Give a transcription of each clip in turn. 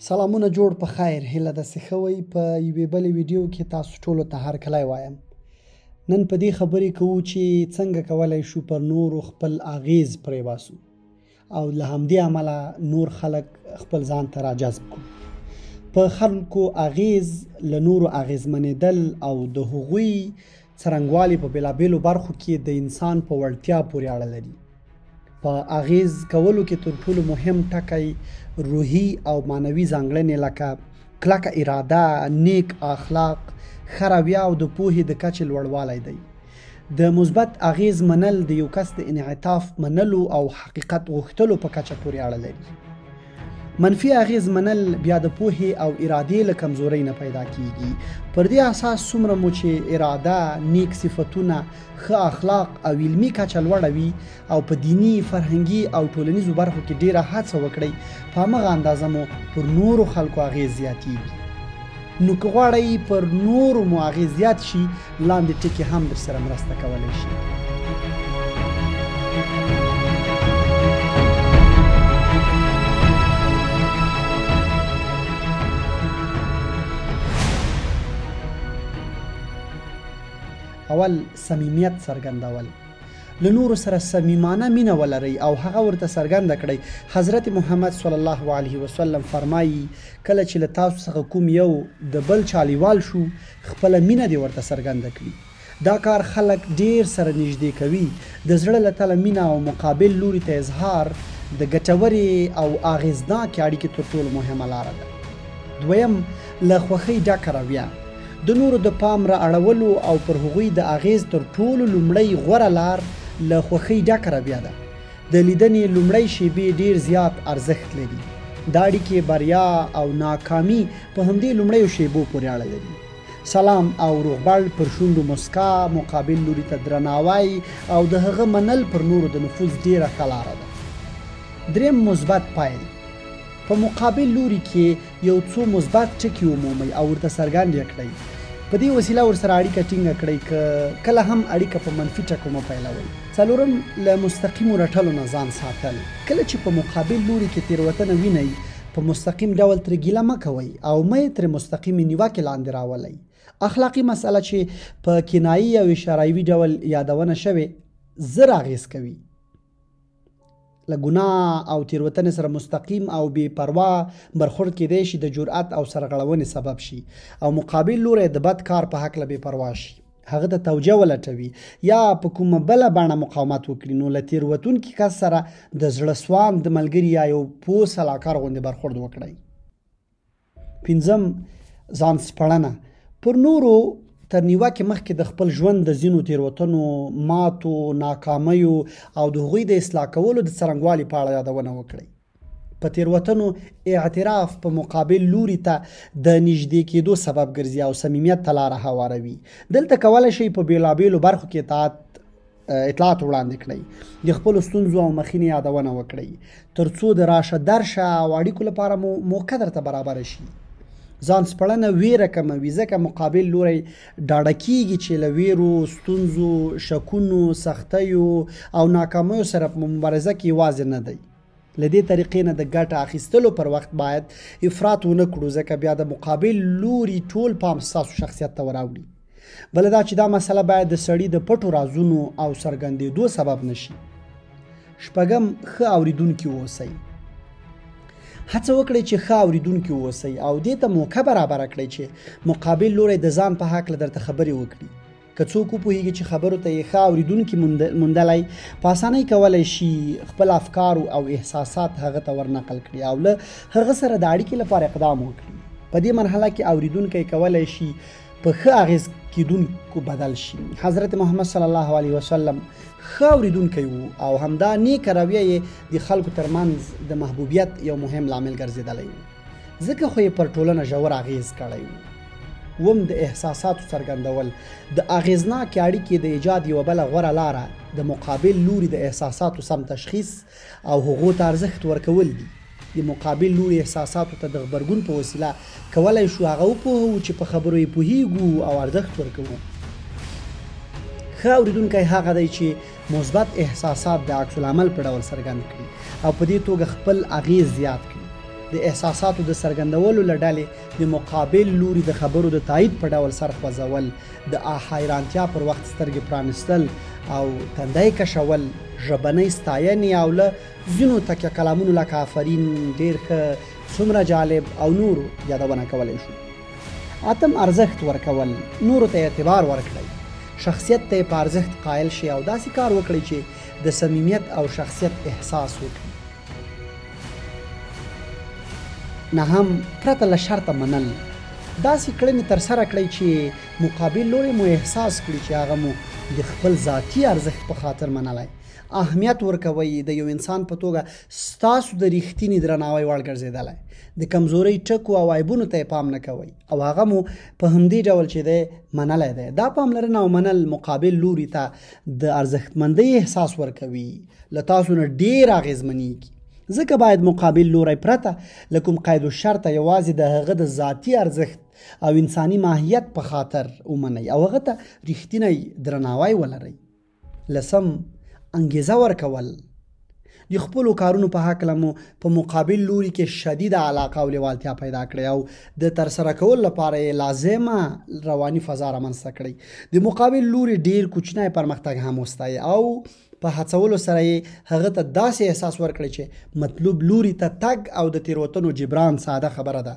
سلامونه جوړ په خیر هیله ده څه ښه وئ په یوې بلې ویډیو کې تاسو ټولو ته هرکلی وایم. نن په دې خبرې کوو چې څنګه کولی شو پر نورو خپل اغیز پرې باسو او له همدې امله نور خلک خپل ځان ته راجذب کړو. په خلکو اغیز له نورو اغیزمنېدل او د هغوی څرنګوالي په بېلابېلو برخو کې د انسان په وړتیا پورې اړه لري. په اغیز کولو کې تر ټولو مهم ټکی روحي او معنوي ځانګړنې لکه کلکه اراده، نیک اخلاق، ښه رویه او د پوهې د کچې لوړوالی دی. د مثبت اغیز منل د یو کس د انعطاف منلو او حقیقت غوښتلو په کچه پورې اړه لري. منفي اغیز منل بیا د پوهې او ارادې له کمزورۍ نه پیدا کیږي. پر دې اساس څومره مو چې اراده، نیک صفتونه، ښه اخلاق او علمي کچه لوړه وي او په دیني، فرهنګي او ټولنیزو برخو کې ډیره هڅه وکړئ، په همغه اندازه مو پر نورو خلکو اغیز زیاتیږي. نو که غواړئ پر نورو مو اغیز زیات شي، لاندې ټکي هم درسره مرسته کولی شي. اول، صمیمیت څرګندول. له نورو سره صمیمانه مینه ولرئ او هغه ورته څرګنده کړئ. حضرت محمد صلی الله علیه وسلم فرمایي کله چې له تاسو څخه کوم یو د بل چالیوال شو، خپله مینه دې ورته څرګنده کړي. دا کار خلک ډیر سره نږدې کوي. د زړه له تله مینه او مقابل لوري ته اظهار د ګټورې او اغیزناکې اړیکې تر ټولو مهمه لاره ده. دویم، له خوښۍ ډکه رویه. د نورو د پام را اړولو او پر هغوی د اغیز تر ټولو لومړی غوره لار له خوښۍ ډکه رویه ده. د لیدنې لومړی شیبې ډیر زیات ارزښت لري. دا اړیکې بریا او ناکامي په همدې لومړیو شیبو پورې اړه لري. سلام او روغبړ، پر شونډو مسکا، مقابل لوري ته درناوی او د هغه منل پر نورو د نفوذ ډیره ښه لاره ده. دریم، مثبت پایل. په مقابل لوري کې یو څو مثبت ټکي ومومئ او ورته څرګند یې کړئ. په دې وسیله ورسره اړیکه ټینګه کړئ، که کله هم اړیکه په منفي ټکو مه پیلوئ. څلورم، له مستقیمو رټلو نه ځان ساتل. کله چې په مقابل لوري کې تېروتنه وینئ، په مستقیم ډول ترې ګیله مه کوئ او مه یې ترې مستقیمې نیوکې لاندې راولئ. اخلاقي مسئله چې په کنایي او اشاروي ډول یادونه شوې زر اغیز کوي. له ګناه او تیروتنې سره مستقیم او بې پروا برخورد کېدی شي د جرأت او سرغړونې سبب شي او مقابل لوری د بد کار په هکله بې پروا شي، هغه ته توجه ولټوي یا په کومه بله بڼه مقاومت وکړي. نو له تیروتونکي کس سره د زړه سواند ملګري یا یو پوه سلاکار غوندې برخورد وکړئ. پنځم، ځان سپړنه. پر نورو تر نیوکې مخکې د خپل ژوند د ځینو تیروتنو، ماتو، ناکامیو او د هغوی د اصلاح کولو د څرنګوالي په اړه یادونه وکړئ. په تیروتنو اعتراف په مقابل لوري ته د نږدې کېدو سبب ګرځي او صمیمیت ته لاره هواروي. دلته کولی شئ په بېلابېلو برخو کې اطلاعات وړاندې کړئ، د خپلو ستونزو او مخینې یادونه وکړئ، تر څو د راشه درشه او اړیکو لپاره موقع درته برابره شي. ځان سپړنه ویره کموي، ځکه مقابل لوری ډاډه کیږي چې له ویرو، ستونزو، شکونو، سختیو او ناکامیو سره په مبارزه کې یوازې نه دی. له دې طریقې نه د ګټه اخیستلو پر وخت باید افراط ونه کړو، ځکه بیا د مقابل لوري ټول پام ستاسو شخصیت ته وراوړي. بله دا چې دا مسله باید د سړي د پټو رازونو او څرګندېدو سبب نشي. شپږم، ښه اورېدونکي واوسئ. هڅه وکړئ چې ښه اورېدونکي واوسئ او دې ته موقع برابره کړئ چې مقابل لوری د ځان په هکله درته خبرې وکړي. که څوک وپوهېږي چې خبرو ته یې ښه اورېدونکي موندلی، په اسانۍ کولی شي خپل افکار او احساسات هغه ته ورنقل کړي او له هغه سره د اړیکې لپاره اقدام وکړي. په دې مرحله کې اورېدونکی کولی شي په ښه اغیز کېدونکو بدل شي. حضرت محمد صلی الله علیه وسلم ښه اورېدونکی و او همدا نیکه رویه یې د خلکو ترمنځ د محبوبیت یو مهم لامل ګرځېدلی و، ځکه خو یې پر ټولنه ژور اغیز کړی و. اووم، د احساساتو څرګندول. د اغیزناکې اړیکې د ایجاد یوه بله غوره لاره د مقابل لوري د احساساتو سم تشخیص او هغو ته ارزښت ورکول دي. د مقابل لوري احساساتو ته د غبرګون په وسیله کولی شو هغه وپوهوو چې په خبرو یې پوهیږو او ارزښت ورکوو. ښه اورېدونکی هغه دی چې مثبت احساسات د عکس العمل په ډول څرګند کړي او په دې توګه خپل اغیز زیات کړي. د احساساتو د څرګندولو له ډلې د مقابل لوري د خبرو د تایید په ډول سر خوځول، د حیرانتیا پر وخت سترګې پرانستل او تندی کشول، ژبنۍ ستاینې او له ځینو تکیه کلامونو لکه آفرین، ډېر ښه، څومره جالب او نورو یادونه کولی شو. اتم، ارزښت ورکول، نورو ته اعتبار ورکړئ، شخصیت ته په ارزښت قایل شي او داسې کار وکړئ چې د صمیمیت او شخصیت احساس وکړي. نهم، پرته له شرطه منل، داسې کړنې ترسره کړئ چې مقابل لوری مو احساس کړي چې هغه مو د خپل ذاتي ارزښت په خاطر منلی. اهمیت ورکوئ، د یو انسان په توګه ستاسو د ریښتیني درناوي وړ ګرځېدلی، د کمزورۍ ټکو او عیبونو ته پام نه کوئ او هغه مو په همدې ډول چې دی منلی دی. دا پاملرنه او منل مقابل لوري ته د ارزښتمندۍ احساس ورکوي، له تاسو نه ډېر اغېزمنېږي. ځکه باید مقابل لوری پرته له کوم قید و شرطه یوازې د هغه د ذاتي ارزښت او انساني ماهیت په خاطر ومنئ او هغه ته ریښتینی درناوی ولرئ. لسم، انګیزه ورکول، د خپلو کارونو په هکله مو په مقابل لوري کې شدیده علاقه او لیوالتیا پیدا کړئ او د ترسره کولو لپاره یې لازمه رواني فضا رامنځته کړئ. د مقابل لوري ډېر کوچنی پرمختګ هم وستایئ او په هڅولو سره یې هغه ته داسې احساس ورکړئ چې مطلوب لوري ته تګ او د تېروتنو جبران ساده خبره ده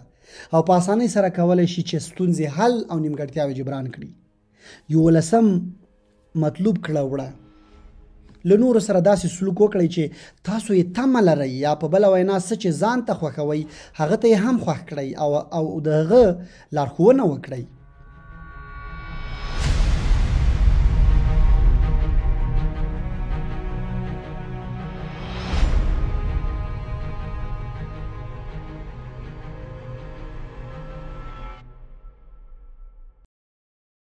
او په اسانۍ سره کولی شي چې ستونزې حل او نیمګړتیاوې جبران کړي. 11، مطلوب کړه وړه، له نورو سره داسې سلوک وکړئ چې تاسو یې تمه لرئ یا په بله وینا څه چې ځان ته خوښوئ هغه ته یې هم خوښ کړئ او د هغه لارښوونه وکړئ.